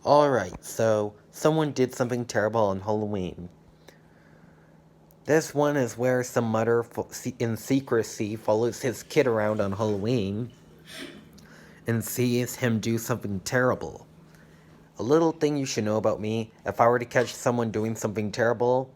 Alright, so someone did something terrible on Halloween. This one is where some mother in secrecy follows his kid around on Halloween and sees him do something terrible. A little thing you should know about me: if I were to catch someone doing something terrible,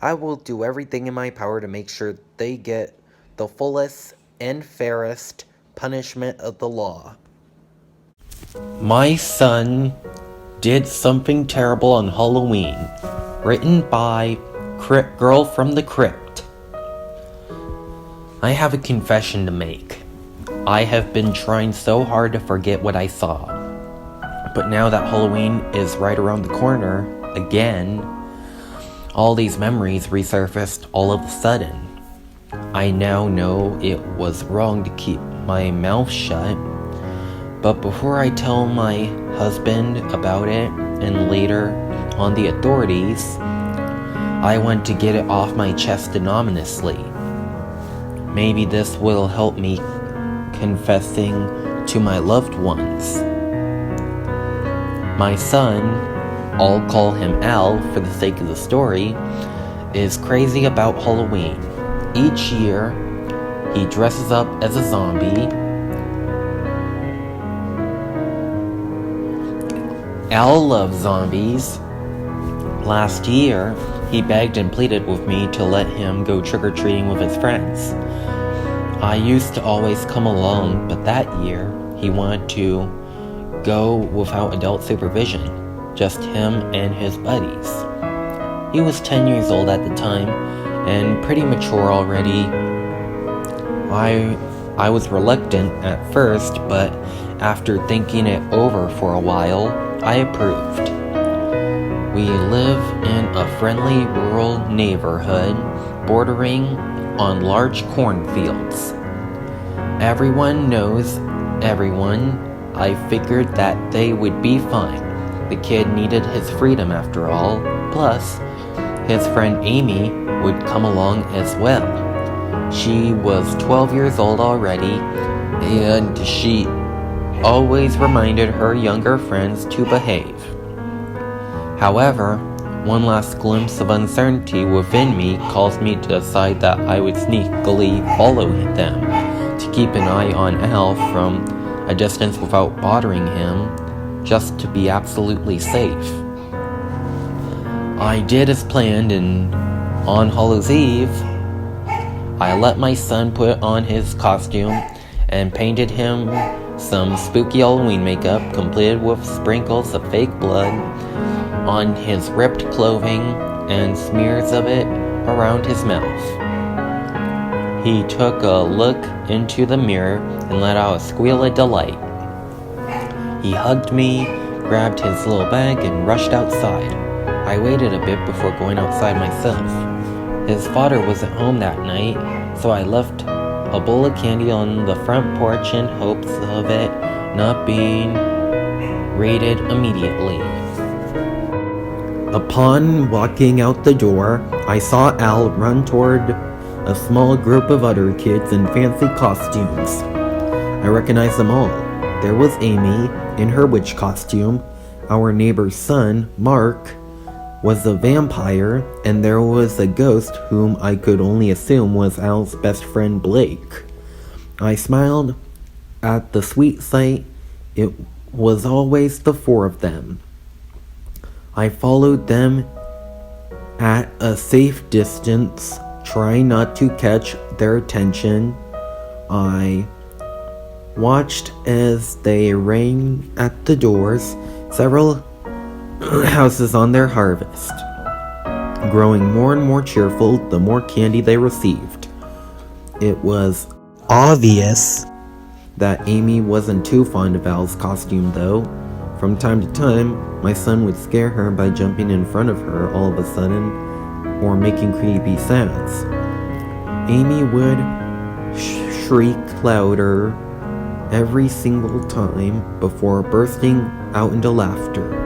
I will do everything in my power to make sure they get the fullest and fairest punishment of the law. My son did something terrible on Halloween. Written by Girl from the Crypt. I have a confession to make. I have been trying so hard to forget what I saw. But now that Halloween is right around the corner, again, all these memories resurfaced all of a sudden. I now know it was wrong to keep my mouth shut, but before I tell my husband about it and later on the authorities, I want to get it off my chest anonymously. Maybe this will help me confessing to my loved ones. My son, I'll call him Al for the sake of the story, is crazy about Halloween. Each year, he dresses up as a zombie. Al loves zombies. Last year, he begged and pleaded with me to let him go trick-or-treating with his friends. I used to always come along, but that year, he wanted to go without adult supervision, just him and his buddies. He was 10 years old at the time, and pretty mature already. I was reluctant at first, but after thinking it over for a while, I approved. We live in a friendly rural neighborhood bordering on large cornfields. Everyone knows everyone. I figured that they would be fine. The kid needed his freedom after all. Plus, his friend Amy would come along as well. She was 12 years old already, and she always reminded her younger friends to behave. However, one last glimpse of uncertainty within me caused me to decide that I would sneakily follow them, to keep an eye on Al from a distance without bothering him, just to be absolutely safe. I did as planned, and on Hallows Eve, I let my son put on his costume and painted him some spooky Halloween makeup, completed with sprinkles of fake blood on his ripped clothing and smears of it around his mouth. He took a look into the mirror and let out a squeal of delight. He hugged me, grabbed his little bag, and rushed outside. I waited a bit before going outside myself. His father was at home that night, so I left a bowl of candy on the front porch in hopes of it not being raided immediately. Upon walking out the door, I saw Al run toward a small group of other kids in fancy costumes. I recognized them all. There was Amy in her witch costume. Our neighbor's son, Mark, was a vampire, and there was a ghost whom I could only assume was Al's best friend, Blake. I smiled at the sweet sight. It was always the four of them. I followed them at a safe distance, trying not to catch their attention. I watched as they rang at the doors, several houses on their harvest, growing more and more cheerful the more candy they received. It was obvious that Amy wasn't too fond of Al's costume, though. From time to time, my son would scare her by jumping in front of her all of a sudden, or making creepy sounds. Amy would shriek louder every single time before bursting out into laughter.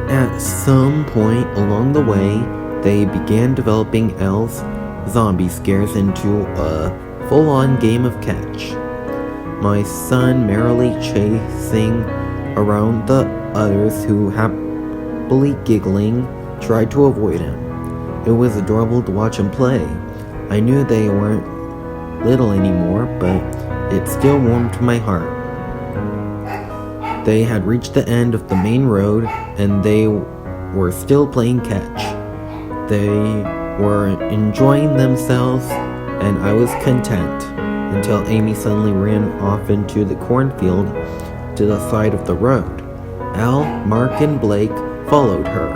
At some point along the way, they began developing Al's zombie scares into a full-on game of catch. My son merrily chasing around the others who, happily giggling, tried to avoid him. It was adorable to watch him play. I knew they weren't little anymore, but it still warmed my heart. They had reached the end of the main road, and they were still playing catch. They were enjoying themselves, and I was content, until Amy suddenly ran off into the cornfield to the side of the road. Al, Mark, and Blake followed her,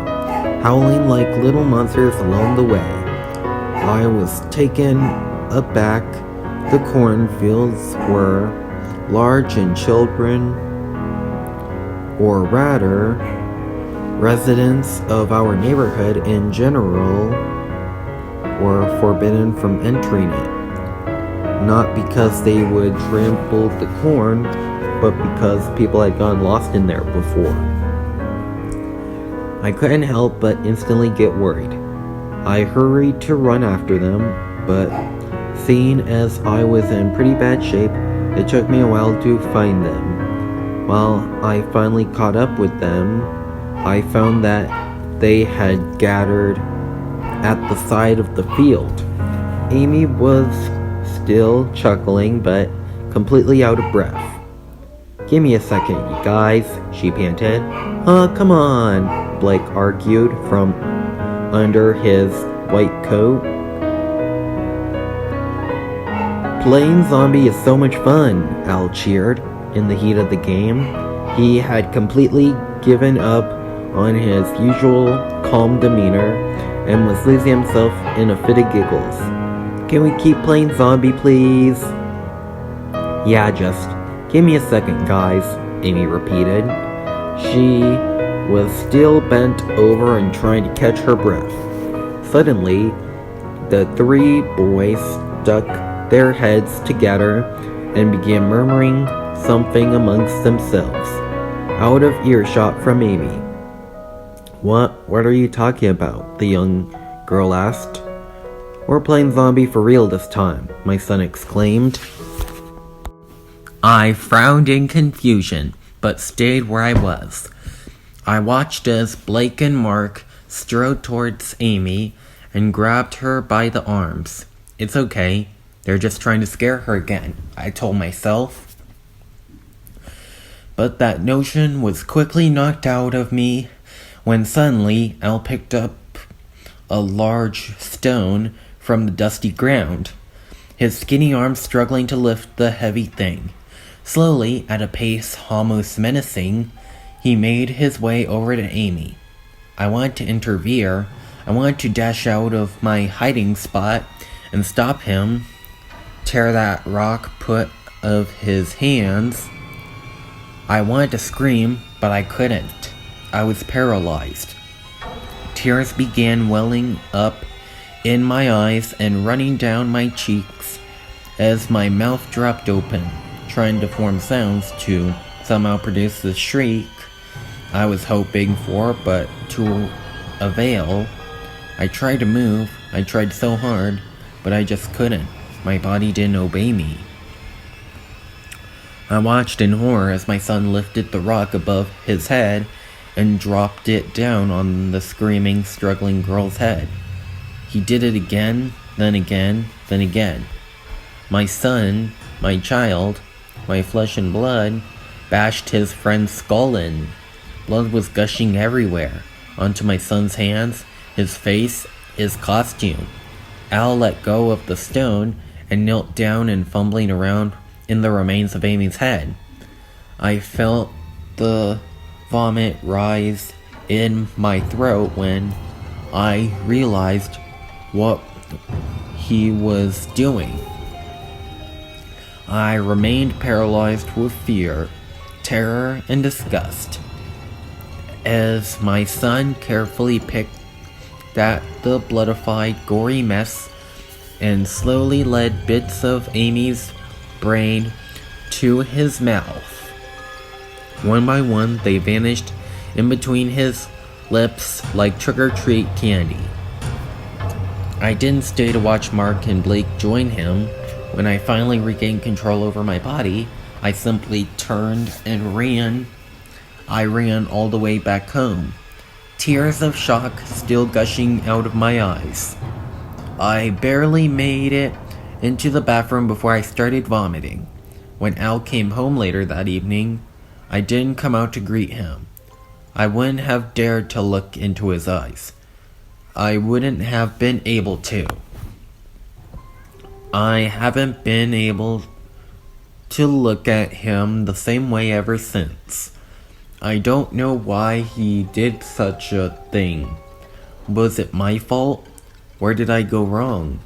howling like little monsters along the way. I was taken aback. The cornfields were large, and children, or rather, residents of our neighborhood in general, were forbidden from entering it. Not because they would trample the corn, but because people had gotten lost in there before. I couldn't help but instantly get worried. I hurried to run after them, but seeing as I was in pretty bad shape, it took me a while to find them. While I finally caught up with them, I found that they had gathered at the side of the field. Amy was still chuckling, but completely out of breath. "Give me a second, you guys," she panted. Come on," Blake argued from under his white coat. "Playing zombie is so much fun," Al cheered. In the heat of the game, he had completely given up on his usual calm demeanor and was losing himself in a fit of giggles. "Can we keep playing zombie, please?" "Yeah, just give me a second, guys," Amy repeated. She was still bent over and trying to catch her breath. Suddenly, the three boys stuck their heads together and began murmuring something amongst themselves, out of earshot from Amy. What are you talking about?" the young girl asked. "We're playing zombie for real this time," my son exclaimed. I frowned in confusion, but stayed where I was. I watched as Blake and Mark strode towards Amy and grabbed her by the arms. "It's okay, they're just trying to scare her again," I told myself. But that notion was quickly knocked out of me when suddenly Al picked up a large stone from the dusty ground, his skinny arms struggling to lift the heavy thing. Slowly, at a pace almost menacing, he made his way over to Amy. I wanted to intervene. I wanted to dash out of my hiding spot and stop him, tear that rock put of his hands. I wanted to scream, but I couldn't. I was paralyzed. Tears began welling up in my eyes and running down my cheeks as my mouth dropped open, trying to form sounds to somehow produce the shriek I was hoping for, but to avail. I tried to move. I tried so hard, but I just couldn't. My body didn't obey me. I watched in horror as my son lifted the rock above his head and dropped it down on the screaming, struggling girl's head. He did it again, then again, then again. My son, my child, my flesh and blood, bashed his friend's skull in. Blood was gushing everywhere, onto my son's hands, his face, his costume. Al let go of the stone and knelt down and fumbling around in the remains of Amy's head. I felt the vomit rise in my throat when I realized what he was doing. I remained paralyzed with fear, terror, and disgust as my son carefully picked at the bloodified, gory mess and slowly led bits of Amy's brain to his mouth. One by one, they vanished in between his lips like trick-or-treat candy. I didn't stay to watch Mark and Blake join him. When I finally regained control over my body, I simply turned and ran I ran all the way back home, tears of shock still gushing out of my eyes. I barely made it into the bathroom before I started vomiting. When Al came home later that evening, I didn't come out to greet him. I wouldn't have dared to look into his eyes. I wouldn't have been able to. I haven't been able to look at him the same way ever since. I don't know why he did such a thing. Was it my fault? Where did I go wrong?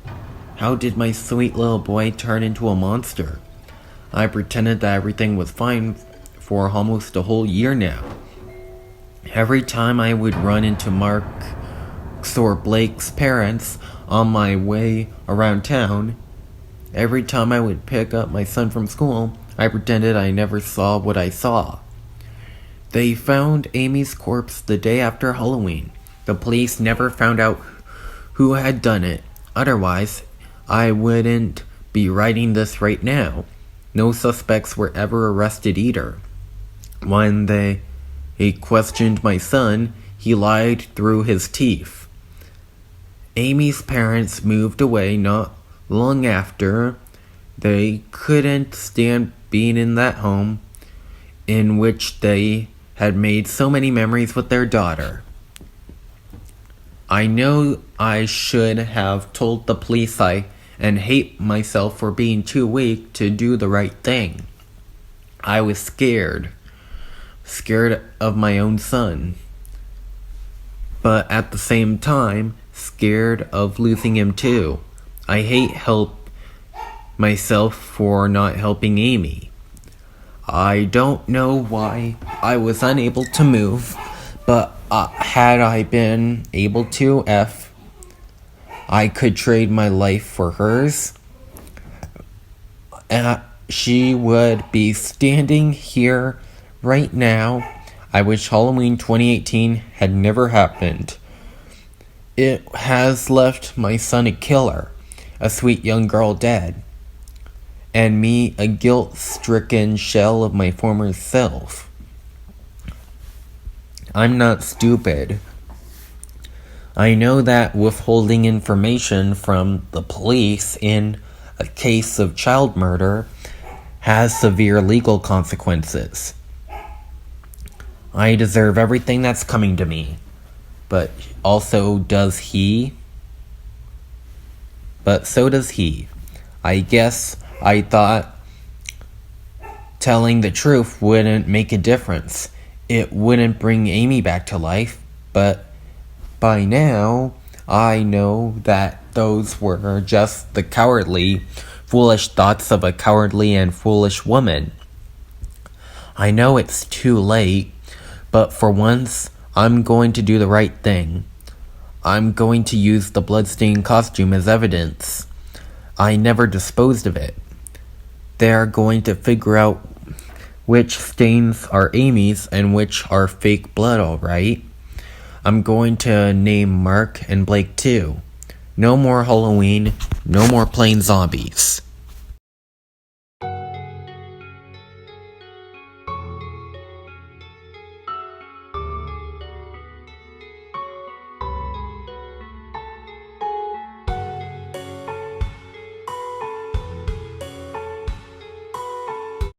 How did my sweet little boy turn into a monster? I pretended that everything was fine for almost a whole year now. Every time I would run into Mark's or Blake's parents on my way around town, every time I would pick up my son from school, I pretended I never saw what I saw. They found Amy's corpse the day after Halloween. The police never found out who had done it. Otherwise, I wouldn't be writing this right now. No suspects were ever arrested either. When they questioned my son, he lied through his teeth. Amy's parents moved away not long after. They couldn't stand being in that home in which they had made so many memories with their daughter. I know I should have told the police and hate myself for being too weak to do the right thing. I was scared of my own son, but at the same time, scared of losing him too. I hate myself for not helping Amy. I don't know why I was unable to move, but had I been able to, I could trade my life for hers, she would be standing here right now. I wish Halloween 2018 had never happened. It has left my son a killer, a sweet young girl dead, and me a guilt-stricken shell of my former self. I'm not stupid. I know that withholding information from the police in a case of child murder has severe legal consequences. I deserve everything that's coming to me, but so does he. I guess I thought telling the truth wouldn't make a difference. It wouldn't bring Amy back to life, but by now, I know that those were just the cowardly, foolish thoughts of a cowardly and foolish woman. I know it's too late, but for once, I'm going to do the right thing. I'm going to use the bloodstained costume as evidence. I never disposed of it. They're going to figure out which stains are Amy's and which are fake blood, alright? I'm going to name Mark and Blake too. No more Halloween, no more playing zombies.